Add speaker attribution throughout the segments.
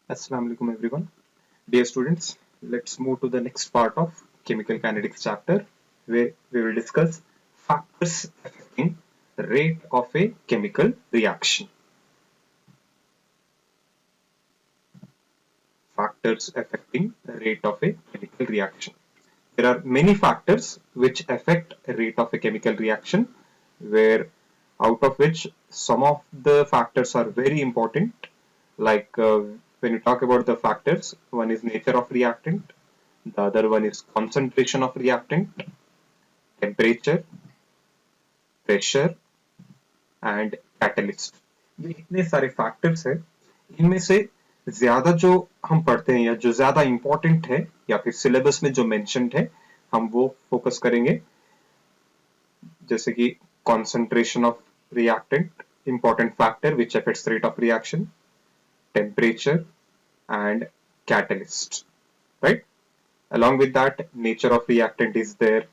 Speaker 1: Assalamu alaikum everyone. Dear students, let's move to the next part of chemical kinetics chapter where we will discuss factors affecting rate of a chemical reaction. Factors affecting rate of a chemical reaction. There are many factors which affect rate of a chemical reaction, where out of which some of the factors are very important. Like when you talk about the factors, one is nature of reactant, the other one is concentration of reactant, temperature, pressure and catalyst. ये इतने सारे factors हैं, इनमें से ज्यादा जो हम पढ़ते हैं या जो ज्यादा इंपॉर्टेंट है या फिर सिलेबस में जो मेंशन्ड है हम वो फोकस करेंगे, जैसे कि concentration of reactant, important factor which affects rate of reaction, temperature and catalyst, right? Along with that, nature of reactant is there,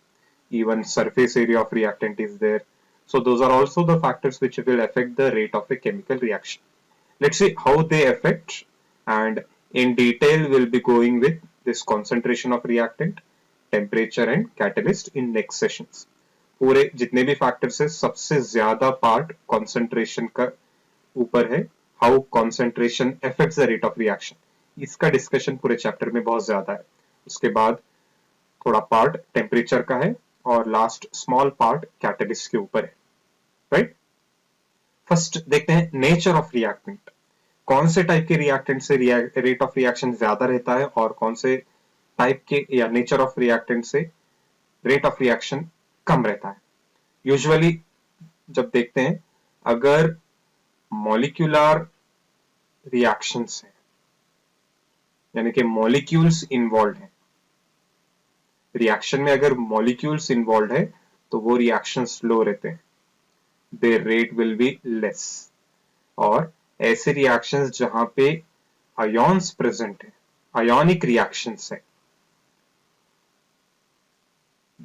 Speaker 1: even surface area of reactant is there. So those are also the factors which will affect the rate of a chemical reaction. Let's see how they affect, and in detail we'll be going with this concentration of reactant, temperature and catalyst in next sessions. पूरे जितने भी factors है सबसे ज्यादा part concentration का ऊपर है, how concentration affects the rate of reaction, इसका डिस्कशन पूरे चैप्टर में बहुत ज्यादा है. उसके बाद थोड़ा पार्ट टेम्परेचर का है और लास्ट स्मॉल पार्ट कैटलिस्ट के ऊपर है, राइट? फर्स्ट देखते हैं नेचर ऑफ रिएक्टेंट. कौन से टाइप के रिएक्टेंट से रेट ऑफ रिएक्शन ज्यादा रहता है और कौन से टाइप के या नेचर ऑफ रिएक्टेंट से रेट ऑफ रिएक्शन कम रहता है. यूजुअली जब देखते हैं, अगर मॉलिक्यूलर रिएक्शंस है यानी कि मॉलिक्यूल्स इन्वॉल्व हैं, रिएक्शन में अगर मॉलिक्यूल्स इन्वॉल्व है तो वो रिएक्शन स्लो रहते हैं, there rate will be less. और ऐसे रिएक्शंस जहां पे आयॉन्स प्रेजेंट है, आयोनिक रिएक्शंस है,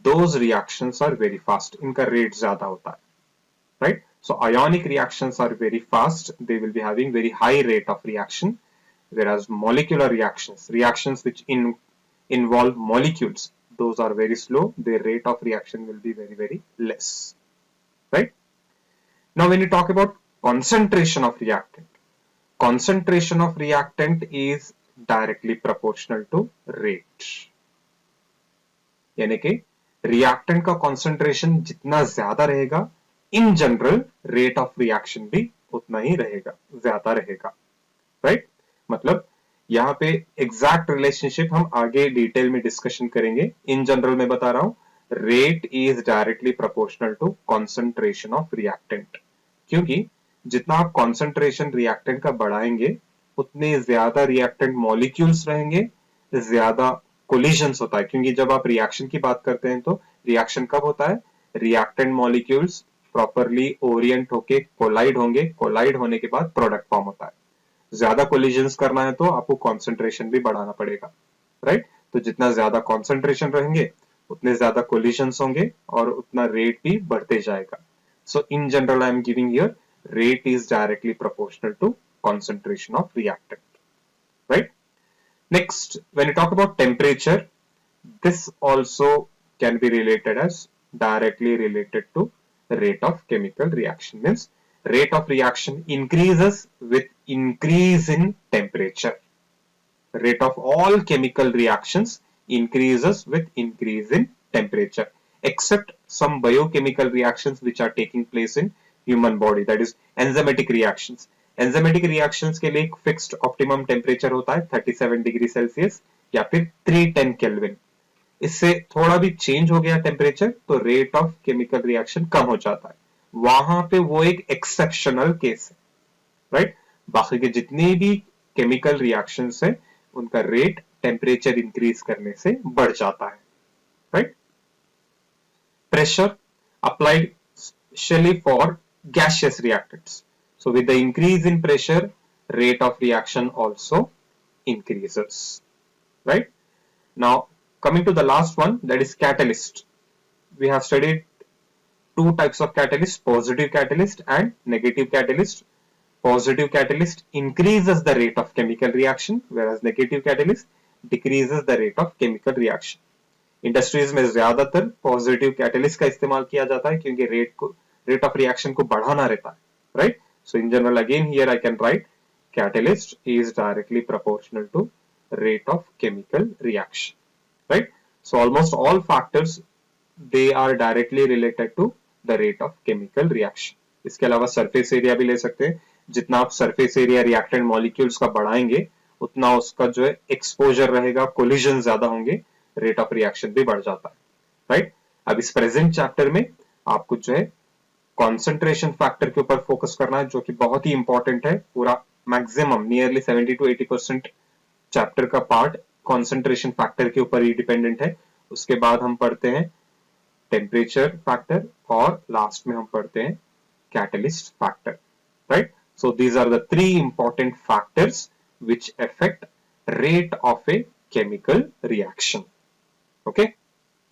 Speaker 1: those reactions are very fast, इनका रेट ज्यादा होता है, right? So ionic reactions are very fast, they will be having very high rate of reaction, whereas molecular reactions which involve molecules, those are very slow, their rate of reaction will be very less, right? Now when you talk about concentration of reactant is directly proportional to rate. यानी कि reactant का concentration जितना ज्यादा रहेगा, in general rate of reaction भी उतना ही रहेगा, ज्यादा रहेगा, राइट? मतलब यहाँ पे एग्जैक्ट रिलेशनशिप हम आगे डिटेल में डिस्कशन करेंगे. इन जनरल में बता रहा हूं, rate is directly proportional to concentration of reactant, क्योंकि जितना आप कॉन्सेंट्रेशन रिएक्टेंट का बढ़ाएंगे उतने ज्यादा रिएक्टेंट मॉलिक्यूल्स रहेंगे, ज्यादा कोलिजन्स होता है. क्योंकि जब आप रिएक्शन की बात करते हैं तो रिएक्शन कब होता है, रिएक्टेंट मॉलिक्यूल्स प्रॉपरली ओरिएंट होके कोलाइड होंगे, कोलाइड होने के बाद प्रोडक्ट फॉर्म होता है. ज्यादा कोलिजन्स करना है तो आपको कॉन्सेंट्रेशन भी बढ़ाना पड़ेगा, राइट? तो जितना ज्यादा कॉन्सेंट्रेशन रहेंगे उतने ज्यादा कोलिजन्स होंगे और उतना रेट भी बढ़ते जाएगा. So in general I am giving here rate is directly proportional to concentration of reactant, right? Next, when you talk about temperature, this also can be related as directly related to rate of chemical reaction. Means rate of reaction increases with increase in temperature. Rate of all chemical reactions increases with increase in temperature, except some biochemical reactions which are taking place in human body, that is enzymatic reactions. Enzymatic reactions के लिए एक fixed optimum temperature होता है 37 degree Celsius या फिर 310 kelvin. इससे थोड़ा भी चेंज हो गया टेम्परेचर तो रेट ऑफ केमिकल रिएक्शन कम हो जाता है. वहां पे वो एक एक्सेप्शनल केस है, राइट? बाकी के जितने भी केमिकल रिएक्शंस है उनका रेट टेम्परेचर इंक्रीज करने से बढ़ जाता है, right? Pressure applied specially for gaseous reactants. So with the increase in pressure, rate of reaction also increases, right? Now coming to the last one, that is catalyst. We have studied two types of catalyst, positive catalyst and negative catalyst. positive catalyst increases the rate of chemical reaction, whereas negative catalyst decreases the rate of chemical reaction. Industries में ज्यादातर positive catalyst का इस्तेमाल किया जाता है क्योंकि rate of reaction को बढ़ाना रहता है, right? So in general again here I can write catalyst is directly proportional to rate of chemical reaction, right? So almost all factors they are directly related to the rate of chemical reaction. इसके अलावा surface area भी ले सकते हैं, जितना आप surface area reactant molecules का बढ़ाएंगे उतना उसका जो है एक्सपोजर रहेगा, कोलिजन ज्यादा होंगे, रेट ऑफ रिएक्शन भी बढ़ जाता है, राइट? अब इस प्रेजेंट चैप्टर में आपको जो है कॉन्सेंट्रेशन फैक्टर के ऊपर फोकस करना है, जो कि बहुत ही इंपॉर्टेंट है. पूरा मैक्सिमम नियरली 70 to 80% चैप्टर का पार्ट कॉन्सेंट्रेशन फैक्टर के ऊपर ही डिपेंडेंट है. उसके बाद हम पढ़ते हैं टेम्परेचर फैक्टर और लास्ट में हम पढ़ते हैं catalyst factor, right? So these are the 3 important factors which affect rate of a chemical reaction. Okay.